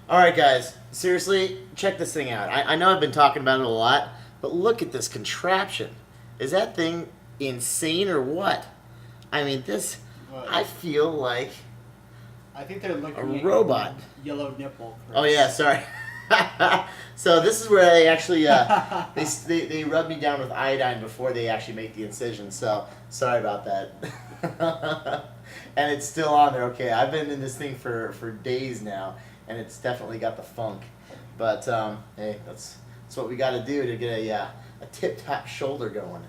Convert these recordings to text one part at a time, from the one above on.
All right, guys. Seriously, check this thing out. I know I've been talking about it a lot, but look at this contraption. Is that thing insane or what? I mean, this. But I feel like I think they're a looking at robot. your yellow nipple. Chris. Oh yeah, sorry. So this is where they actually they rub me down with iodine before they actually make the incision. So sorry about that. And it's still on there. Okay, I've been in this thing for days now, and it's definitely got the funk. But hey, that's what we got to do to get a tip top shoulder going.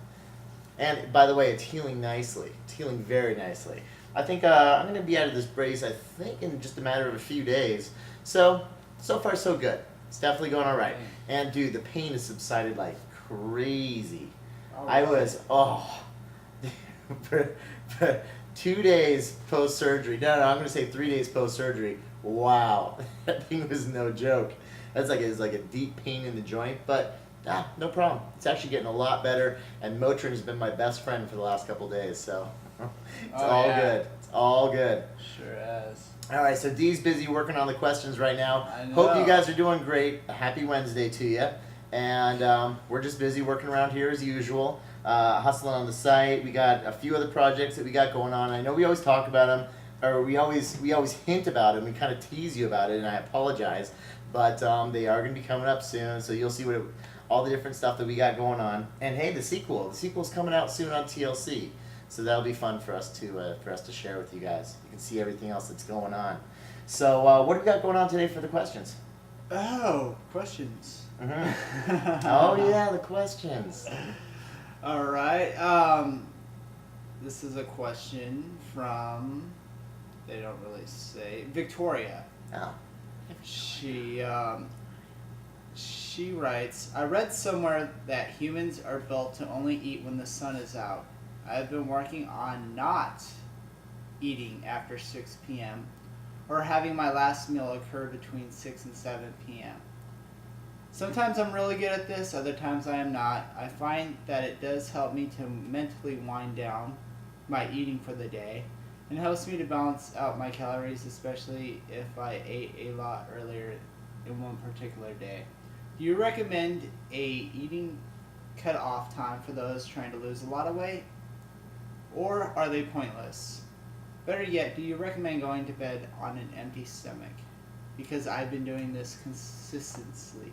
And by the way, it's healing nicely. It's healing very nicely. I think I'm going to be out of this brace, I think, in just a matter of a few days. So far, so good. It's definitely going all right. And, dude, the pain has subsided like crazy. I was, for 2 days post-surgery. No, I'm going to say 3 days post-surgery. Wow. That thing was no joke. It's like a deep pain in the joint, but no problem. It's actually getting a lot better, and Motrin has been my best friend for the last couple days, so it's all good. It's all good. Sure has. All right, so Dee's busy working on the questions right now. I know. Hope you guys are doing great. A happy Wednesday to you. And we're just busy working around here as usual, hustling on the site. We got a few other projects that we got going on. I know we always talk about them, or we always hint about them. We kind of tease you about it, and I apologize. But they are going to be coming up soon, so you'll see all the different stuff that we got going on. And hey, the sequel's coming out soon on TLC, so that'll be fun for us to share with you guys. You can see everything else that's going on. So what do we got going on today for the questions? Oh, questions. Mm-hmm. Oh yeah, the questions. All right. This is a question from. They don't really say Victoria. Oh. She writes, I read somewhere that humans are built to only eat when the sun is out. I have been working on not eating after 6 p.m. or having my last meal occur between 6 and 7 p.m. Sometimes I'm really good at this, other times I am not. I find that it does help me to mentally wind down my eating for the day and helps me to balance out my calories, especially if I ate a lot earlier in one particular day. Do you recommend a eating cut-off time for those trying to lose a lot of weight? Or are they pointless? Better yet, do you recommend going to bed on an empty stomach? Because I've been doing this consistently.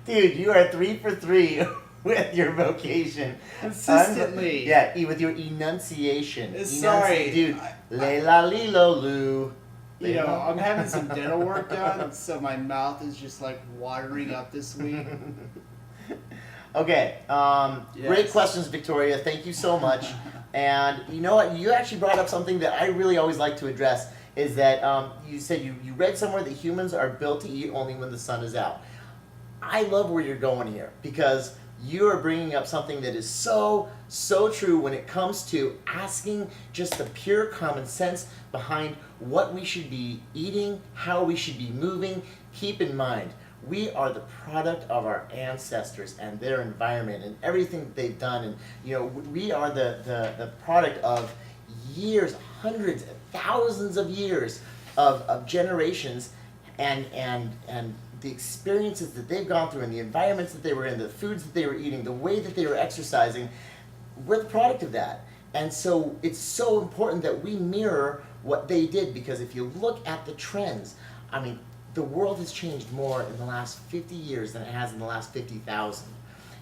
Dude, you are 3 for 3 with your vocation. Consistently. With your enunciation. Sorry. Dude. Le la li lo lu. You know, I'm having some dental work done, so my mouth is just like watering up this week. Okay. Yes. Great questions, Victoria. Thank you so much. And you know what? You actually brought up something that I really always like to address, is that you said you read somewhere that humans are built to eat only when the sun is out. I love where you're going here, because you are bringing up something that is so true when it comes to asking just the pure common sense behind what we should be eating, how we should be moving. Keep in mind, we are the product of our ancestors and their environment and everything that they've done. And you know, we are the product of years, hundreds, thousands of years of generations and the experiences that they've gone through and the environments that they were in, the foods that they were eating, the way that they were exercising. We're the product of that. And so it's so important that we mirror what they did, because if you look at the trends, I mean, the world has changed more in the last 50 years than it has in the last 50,000.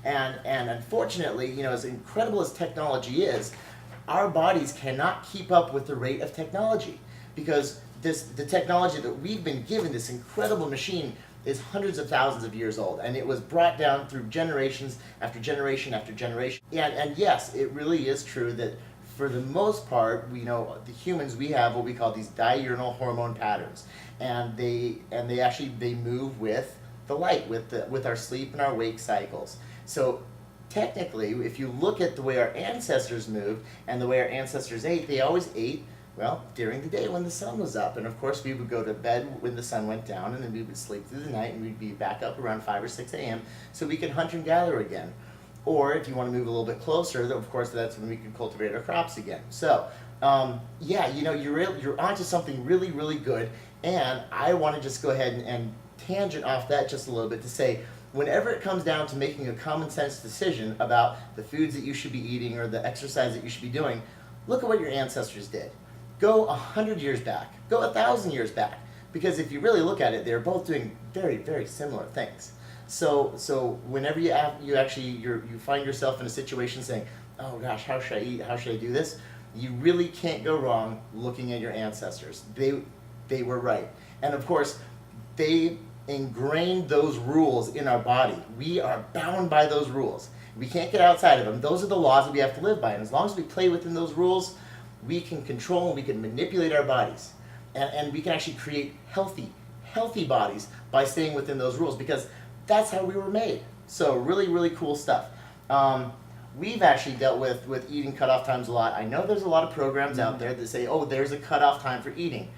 And unfortunately, you know, as incredible as technology is, our bodies cannot keep up with the rate of technology, because the technology that we've been given, this incredible machine, is hundreds of thousands of years old, and it was brought down through generations after generation after generation. And yes, it really is true that for the most part, we know the humans, we have what we call these diurnal hormone patterns, and they move with the light, with our sleep and our wake cycles. So technically, if you look at the way our ancestors moved and the way our ancestors ate, they always ate, well, during the day when the sun was up. And of course, we would go to bed when the sun went down, and then we would sleep through the night, and we'd be back up around 5 or 6 a.m. so we could hunt and gather again. Or if you want to move a little bit closer, of course, that's when we could cultivate our crops again. So yeah, you're onto something really, really good. And I want to just go ahead and tangent off that just a little bit to say, whenever it comes down to making a common sense decision about the foods that you should be eating or the exercise that you should be doing, look at what your ancestors did. Go 100 years back, go 1,000 years back, because if you really look at it, they're both doing very, very similar things. So whenever you find yourself in a situation saying, oh gosh, how should I eat? How should I do this? You really can't go wrong looking at your ancestors. They were right. And of course, they ingrained those rules in our body. We are bound by those rules. We can't get outside of them. Those are the laws that we have to live by. And as long as we play within those rules, we can control and we can manipulate our bodies. And we can actually create healthy bodies by staying within those rules, because that's how we were made. So really, really cool stuff. We've actually dealt with eating cutoff times a lot. I know there's a lot of programs out there that say, oh, there's a cutoff time for eating.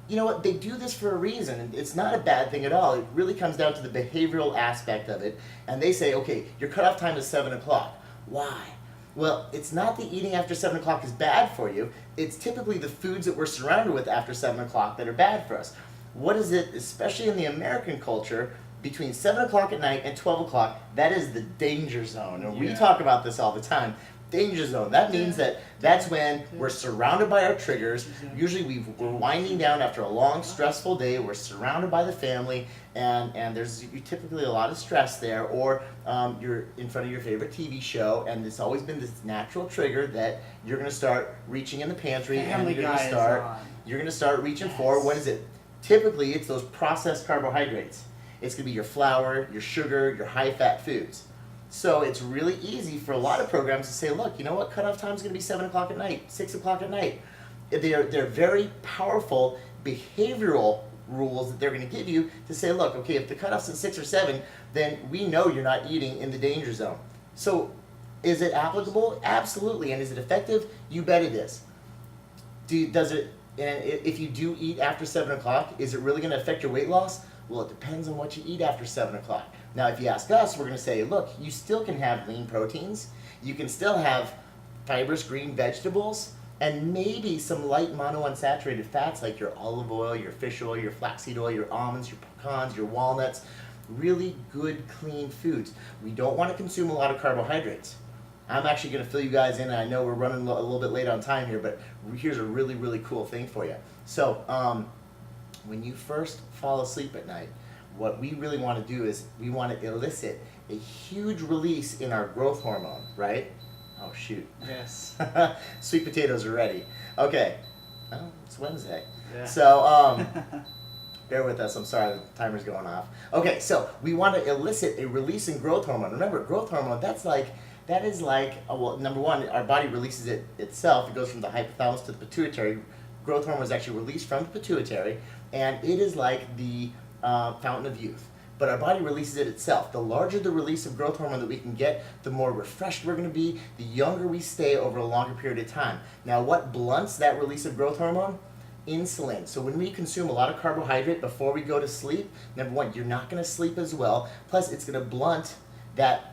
You know what? They do this for a reason, and it's not a bad thing at all. It really comes down to the behavioral aspect of it. And they say, okay, your cutoff time is 7 o'clock. Why? Well, it's not that eating after 7 o'clock is bad for you. It's typically the foods that we're surrounded with after 7 o'clock that are bad for us. What is it, especially in the American culture, between 7 o'clock at night and 12 o'clock, that is the danger zone. And we talk about this all the time. Danger zone. That means that's when we're surrounded by our triggers. Usually we're winding down after a long, stressful day. We're surrounded by the family, and there's typically a lot of stress there, or you're in front of your favorite TV show, and it's always been this natural trigger that you're going to start reaching in the pantry, and you're going to start reaching for, what is it? Typically, it's those processed carbohydrates. It's going to be your flour, your sugar, your high-fat foods. So it's really easy for a lot of programs to say, look, you know what, cutoff time is going to be 7 o'clock at night, 6 o'clock at night. They're very powerful behavioral rules that they're going to give you to say, look, okay, if the cutoff's at 6 or 7, then we know you're not eating in the danger zone. So is it applicable? Absolutely. And is it effective? You bet it is. And if you do eat after 7 o'clock, is it really going to affect your weight loss? Well, it depends on what you eat after 7 o'clock. Now, if you ask us, we're going to say, look, you still can have lean proteins. You can still have fibrous green vegetables, and maybe some light monounsaturated fats like your olive oil, your fish oil, your flaxseed oil, your almonds, your pecans, your walnuts. Really good, clean foods. We don't want to consume a lot of carbohydrates. I'm actually going to fill you guys in, and I know we're running a little bit late on time here, but here's a really, really cool thing for you. So, when you first fall asleep at night, what we really want to do is we want to elicit a huge release in our growth hormone, right? Oh, shoot. Yes. Sweet potatoes are ready. Okay. Oh, it's Wednesday. Yeah. So, bear with us. I'm sorry, the timer's going off. Okay, so we want to elicit a release in growth hormone. Remember, growth hormone, that is like, well, number one, our body releases it itself. It goes from the hypothalamus to the pituitary. Growth hormone is actually released from the pituitary, and it is like the fountain of youth. But our body releases it itself. The larger the release of growth hormone that we can get, the more refreshed we're going to be, the younger we stay over a longer period of time. Now, what blunts that release of growth hormone? Insulin. So when we consume a lot of carbohydrate before we go to sleep, number one, you're not going to sleep as well. Plus, it's going to blunt that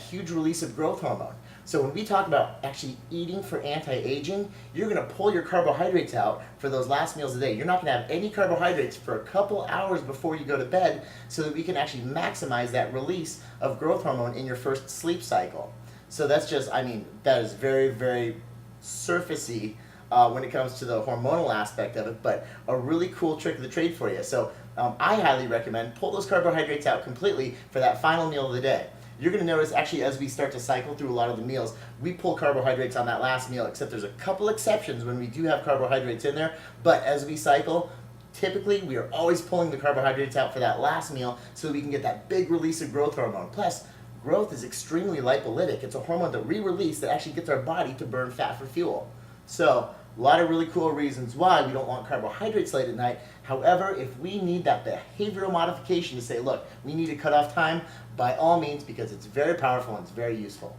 huge release of growth hormone. So when we talk about actually eating for anti-aging, you're going to pull your carbohydrates out for those last meals of the day. You're not going to have any carbohydrates for a couple hours before you go to bed, so that we can actually maximize that release of growth hormone in your first sleep cycle. So that's just, that is very, very surfacey when it comes to the hormonal aspect of it, but a really cool trick of the trade for you. So I highly recommend pull those carbohydrates out completely for that final meal of the day. You're going to notice, actually, as we start to cycle through a lot of the meals, we pull carbohydrates on that last meal, except there's a couple exceptions when we do have carbohydrates in there. But as we cycle, typically we are always pulling the carbohydrates out for that last meal so that we can get that big release of growth hormone. Plus, growth is extremely lipolytic. It's a hormone that we release that actually gets our body to burn fat for fuel. So, a lot of really cool reasons why we don't want carbohydrates late at night. However, if we need that behavioral modification to say, look, we need to cut off time, by all means, because it's very powerful and it's very useful.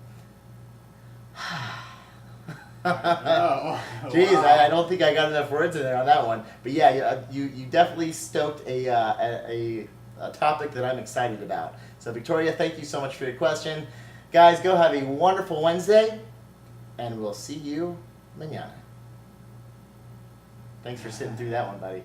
Jeez, wow. I don't think I got enough words in there on that one. But yeah, you definitely stoked a topic that I'm excited about. So Victoria, thank you so much for your question. Guys, go have a wonderful Wednesday, and we'll see you mañana. Thanks for sitting through that one, buddy.